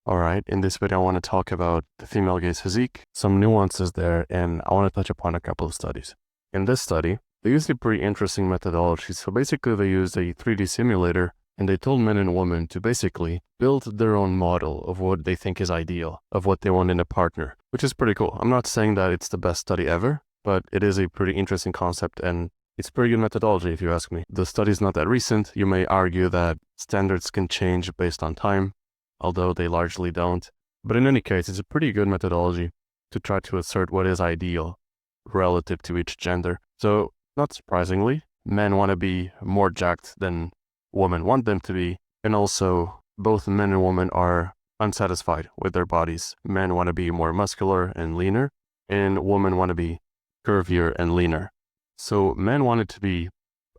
Alright, in this video I want to talk about the female gaze physique, some nuances there, and I want to touch upon a couple of studies. In this study, they used a pretty interesting methodology. So basically they used a 3D simulator and they told men and women to basically build their own model of what they think is ideal, of what they want in a partner, which is pretty cool. I'm not saying that it's the best study ever, but it is a pretty interesting concept and it's pretty good methodology if you ask me. The study is not that recent. You may argue that standards can change based on time, although they largely don't. But in any case, it's a pretty good methodology to try to assert what is ideal relative to each gender. So, not surprisingly, men want to be more jacked than women want them to be, and also both men and women are unsatisfied with their bodies. Men want to be more muscular and leaner, and women want to be curvier and leaner. So men wanted to be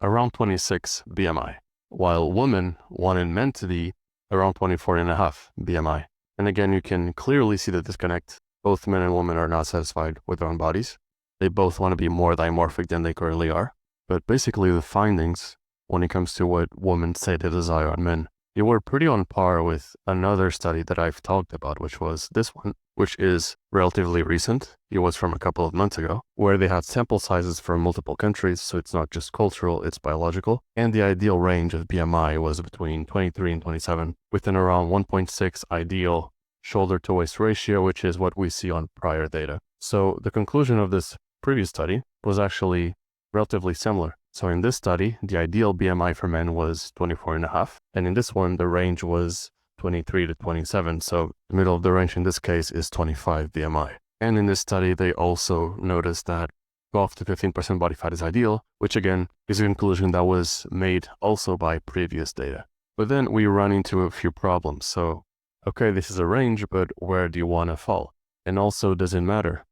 around 26 BMI, while women wanted men to be around 24.5 BMI. And again, you can clearly see the disconnect. Both men and women are not satisfied with their own bodies. They both want to be more dimorphic than they currently are. But basically the findings, when it comes to what women say they desire on men, they were pretty on par with another study that I've talked about, which was this one, which is relatively recent. It was from a couple of months ago, where they had sample sizes from multiple countries, so it's not just cultural, it's biological. And the ideal range of BMI was between 23 and 27, within around 1.6 ideal shoulder-to-waist ratio, which is what we see on prior data. So the conclusion of this previous study was actually relatively similar. So in this study, the ideal BMI for men was 24.5, and in this one, the range was 23 to 27. So the middle of the range in this case is 25 BMI. And in this study, they also noticed that 12 to 15% body fat is ideal, which again is a conclusion that was made also by previous data. But then we run into a few problems. So, okay, this is a range, but where do you want to fall? And also, does it matter?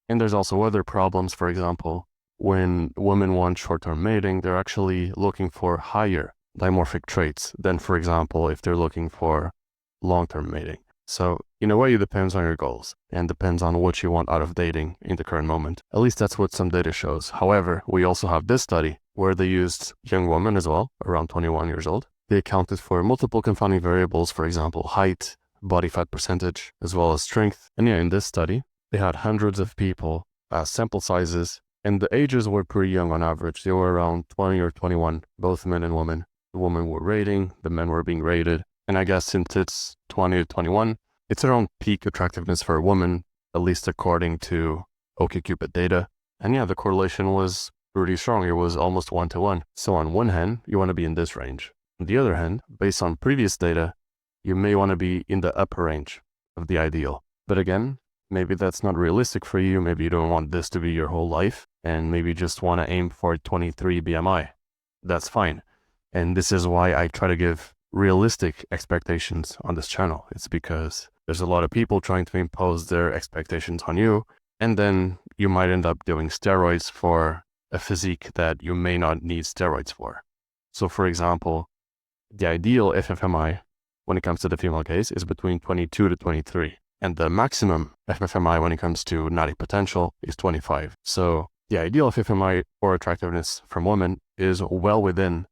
And there's also other problems. For example, when women want short-term mating, they're actually looking for higher dimorphic traits than, for example, if they're looking for long-term mating. So in a way, it depends on your goals and depends on what you want out of dating in the current moment. At least that's what some data shows. However, we also have this study where they used young women as well, around 21 years old. They accounted for multiple confounding variables, for example, height, body fat percentage, as well as strength. And yeah, in this study, they had hundreds of people as sample sizes, and the ages were pretty young on average. They were around 20 or 21, both men and women. The women were rating, the men were being rated. And I guess since it's 20 to 21, it's around peak attractiveness for a woman, at least according to OkCupid data. And yeah, the correlation was pretty strong. It was almost 1-to-1. So on one hand, you want to be in this range. On the other hand, based on previous data, you may want to be in the upper range of the ideal. But again, maybe that's not realistic for you. Maybe you don't want this to be your whole life, and maybe you just want to aim for 23 BMI. That's fine. And this is why I try to give realistic expectations on this channel. It's because there's a lot of people trying to impose their expectations on you, and then you might end up doing steroids for a physique that you may not need steroids for. So for example, the ideal FFMI when it comes to the female gaze is between 22 to 23. And the maximum FFMI when it comes to natty potential is 25. So the ideal FFMI for attractiveness from women is well within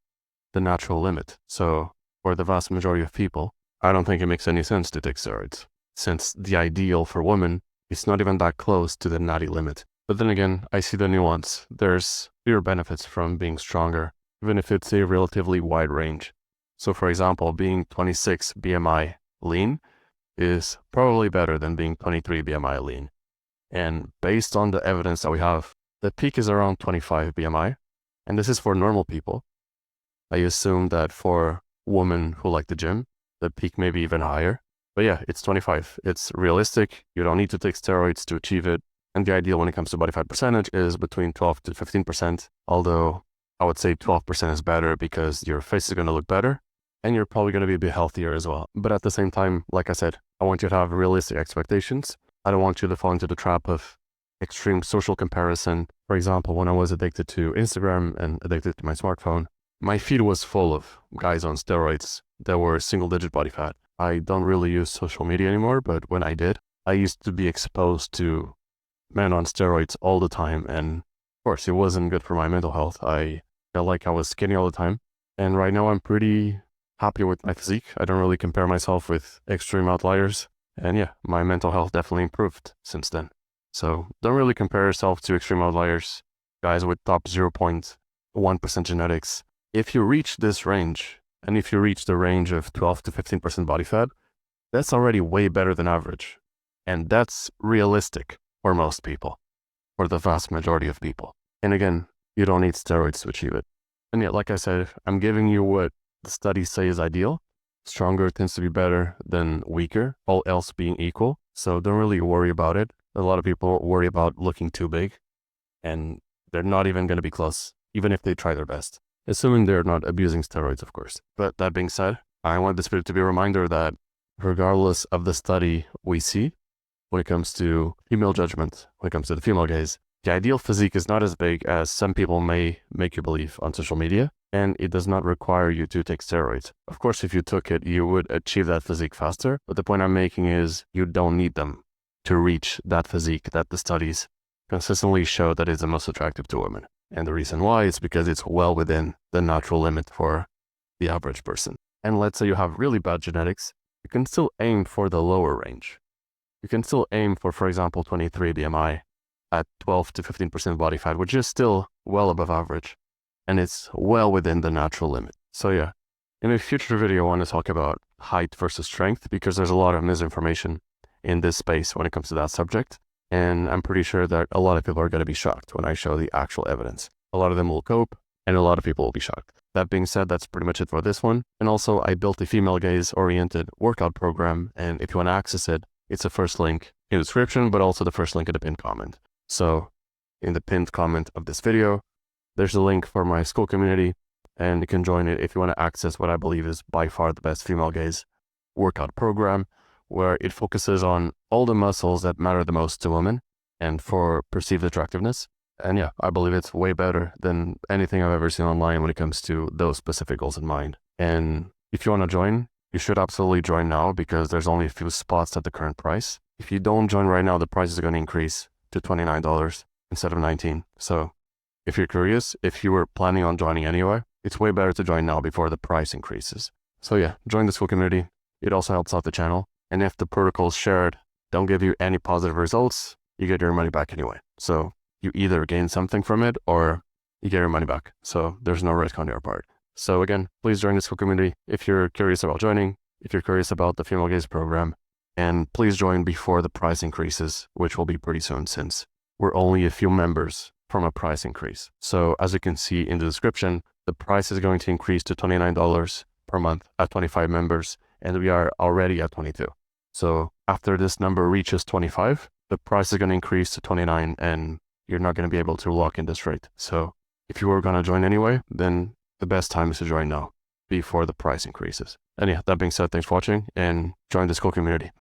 the natural limit. So for the vast majority of people, I don't think it makes any sense to take steroids, since the ideal for women is not even that close to the natty limit. But then again, I see the nuance. There's clear benefits from being stronger, even if it's a relatively wide range. So for example, being 26 BMI lean is probably better than being 23 BMI lean. And based on the evidence that we have, the peak is around 25 BMI. And this is for normal people. I assume that for women who like the gym, the peak may be even higher. But yeah, it's 25. It's realistic. You don't need to take steroids to achieve it. And the ideal when it comes to body fat percentage is between 12 to 15%. Although I would say 12% is better because your face is going to look better. And you're probably going to be a bit healthier as well. But at the same time, like I said, I want you to have realistic expectations. I don't want you to fall into the trap of extreme social comparison. For example, when I was addicted to Instagram and addicted to my smartphone, my feed was full of guys on steroids that were single-digit body fat. I don't really use social media anymore, but when I did, I used to be exposed to men on steroids all the time. And of course, it wasn't good for my mental health. I felt like I was skinny all the time. And right now I'm pretty happy with my physique. I don't really compare myself with extreme outliers. And yeah, my mental health definitely improved since then. So don't really compare yourself to extreme outliers, guys with top 0.1% genetics. If you reach this range, and if you reach the range of 12 to 15% body fat, that's already way better than average. And that's realistic for most people, for the vast majority of people. And again, you don't need steroids to achieve it. And yet, like I said, I'm giving you what the studies say is ideal. Stronger tends to be better than weaker, all else being equal. So don't really worry about it. A lot of people worry about looking too big, and they're not even going to be close, even if they try their best. Assuming they're not abusing steroids, of course. But that being said, I want this video to be a reminder that regardless of the study we see, when it comes to female judgment, when it comes to the female gaze, the ideal physique is not as big as some people may make you believe on social media, and it does not require you to take steroids. Of course, if you took it, you would achieve that physique faster, but the point I'm making is you don't need them to reach that physique that the studies consistently show that is the most attractive to women. And the reason why is because it's well within the natural limit for the average person. And let's say you have really bad genetics, you can still aim for the lower range. You can still aim for example, 23 BMI at 12 to 15% body fat, which is still well above average. And it's well within the natural limit. So yeah, in a future video, I want to talk about height versus strength because there's a lot of misinformation in this space when it comes to that subject. And I'm pretty sure that a lot of people are going to be shocked when I show the actual evidence. A lot of them will cope and a lot of people will be shocked. That being said, that's pretty much it for this one. And also I built a female gaze oriented workout program. And if you want to access it, it's the first link in the description, but also the first link in the pinned comment. So in the pinned comment of this video, there's a link for my Skool community, and you can join it if you want to access what I believe is by far the best female gaze workout program, where it focuses on all the muscles that matter the most to women and for perceived attractiveness. And yeah, I believe it's way better than anything I've ever seen online when it comes to those specific goals in mind. And if you want to join, you should absolutely join now because there's only a few spots at the current price. If you don't join right now, the price is going to increase to $29 instead of $19. So if you're curious, if you were planning on joining anyway, it's way better to join now before the price increases. So yeah, join the Skool community. It also helps out the channel. And if the protocols shared don't give you any positive results, you get your money back anyway. So you either gain something from it or you get your money back. So there's no risk on your part. So again, please join the Skool community if you're curious about joining, if you're curious about the female gaze program, and please join before the price increases, which will be pretty soon since we're only a few members from a price increase. So as you can see in the description, the price is going to increase to $29 per month at 25 members, and we are already at 22. So after this number reaches 25, the price is going to increase to 29 and you're not going to be able to lock in this rate. So if you were going to join anyway, then the best time is to join now before the price increases. And yeah, that being said, thanks for watching and join the Skool community.